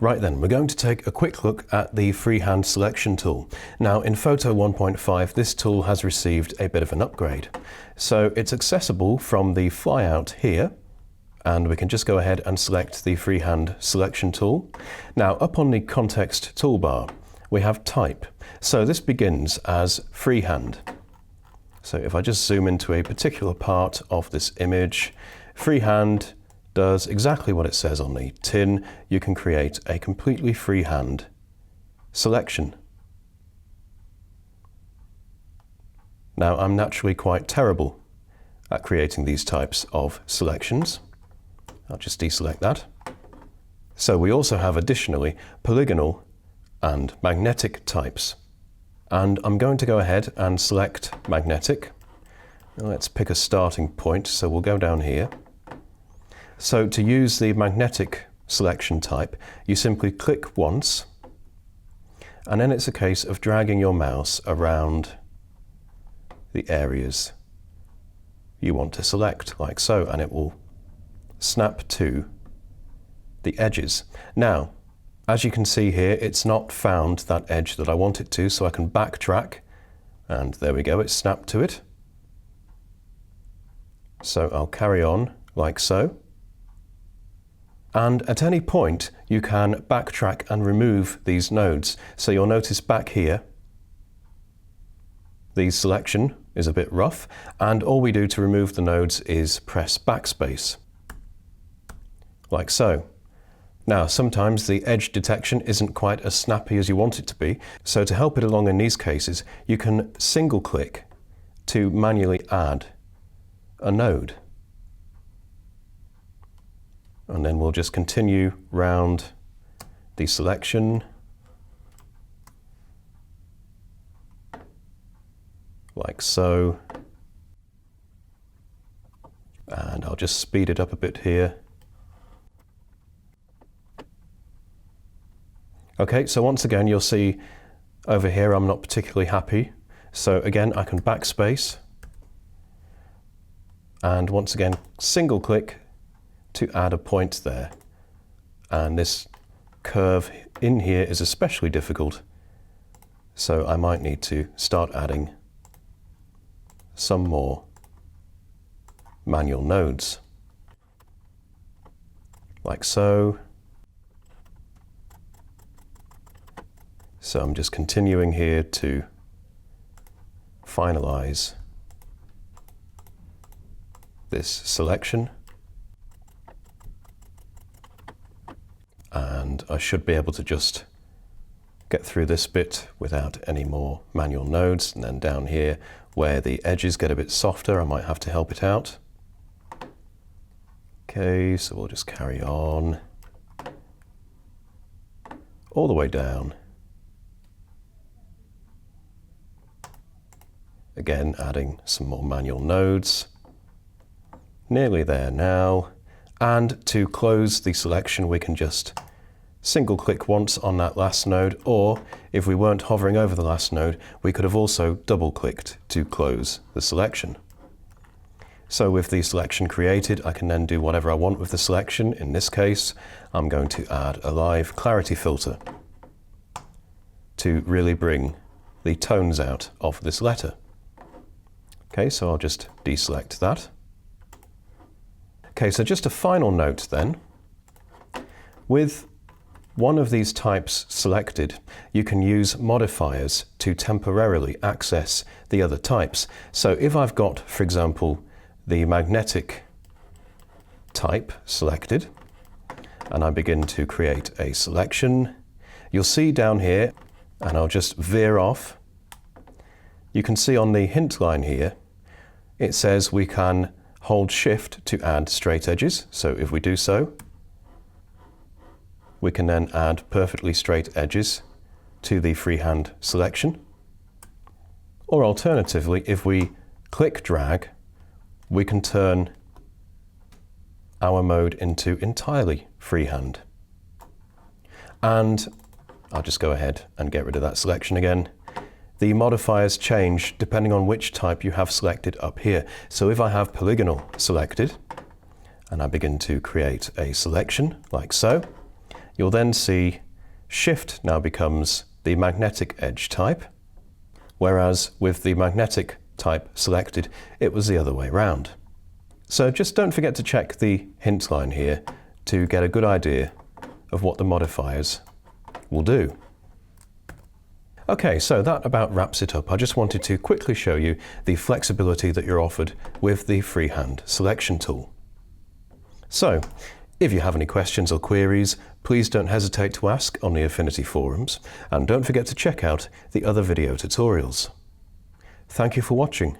Right then, we're going to take a quick look at the Freehand Selection Tool. Now in Photo 1.5 this tool has received a bit of an upgrade. So it's accessible from the flyout here, and we can just go ahead and select the Freehand Selection Tool. Now up on the context toolbar we have Type. So this begins as freehand. So if I just zoom into a particular part of this image, freehand does exactly what it says on the tin. You can create a completely freehand selection. Now I'm naturally quite terrible at creating these types of selections. I'll just deselect that. So we also have additionally polygonal and magnetic types. And I'm going to go ahead and select magnetic. Now let's pick a starting point, so we'll go down here. So to use the magnetic selection type, you simply click once, and then it's a case of dragging your mouse around the areas you want to select, like so, and it will snap to the edges. Now, as you can see here, it's not found that edge that I want it to, so I can backtrack, and there we go, it's snapped to it. So I'll carry on like so. And at any point you can backtrack and remove these nodes. So you'll notice back here the selection is a bit rough, and all we do to remove the nodes is press backspace, like so. Now sometimes the edge detection isn't quite as snappy as you want it to be, so to help it along in these cases you can single click to manually add a node. And then we'll just continue round the selection like so, and I'll just speed it up a bit here. Okay, so once again you'll see over here I'm not particularly happy, so again I can backspace and once again single click to add a point there. And this curve in here is especially difficult, so I might need to start adding some more manual nodes, like so. So I'm just continuing here to finalize this selection. And I should be able to just get through this bit without any more manual nodes. And then down here where the edges get a bit softer, I might have to help it out. Okay, so we'll just carry on all the way down. Again, adding some more manual nodes. Nearly there now. And to close the selection, we can just single click once on that last node, or if we weren't hovering over the last node, we could have also double clicked to close the selection. So with the selection created, I can then do whatever I want with the selection. In this case, I'm going to add a live clarity filter to really bring the tones out of this letter. Okay, so I'll just deselect that. Okay, so just a final note then. With one of these types selected, you can use modifiers to temporarily access the other types. So if I've got, for example, the magnetic type selected, and I begin to create a selection, you'll see down here, and I'll just veer off, you can see on the hint line here, it says we can hold Shift to add straight edges. So if we do so, we can then add perfectly straight edges to the freehand selection. Or alternatively, if we click drag, we can turn our mode into entirely freehand. And I'll just go ahead and get rid of that selection again. The modifiers change depending on which type you have selected up here. So if I have polygonal selected and I begin to create a selection like so, you'll then see Shift now becomes the magnetic edge type, whereas with the magnetic type selected, it was the other way round. So just don't forget to check the hint line here to get a good idea of what the modifiers will do. Okay, so that about wraps it up. I just wanted to quickly show you the flexibility that you're offered with the Freehand Selection Tool. So, if you have any questions or queries, please don't hesitate to ask on the Affinity forums, and don't forget to check out the other video tutorials. Thank you for watching.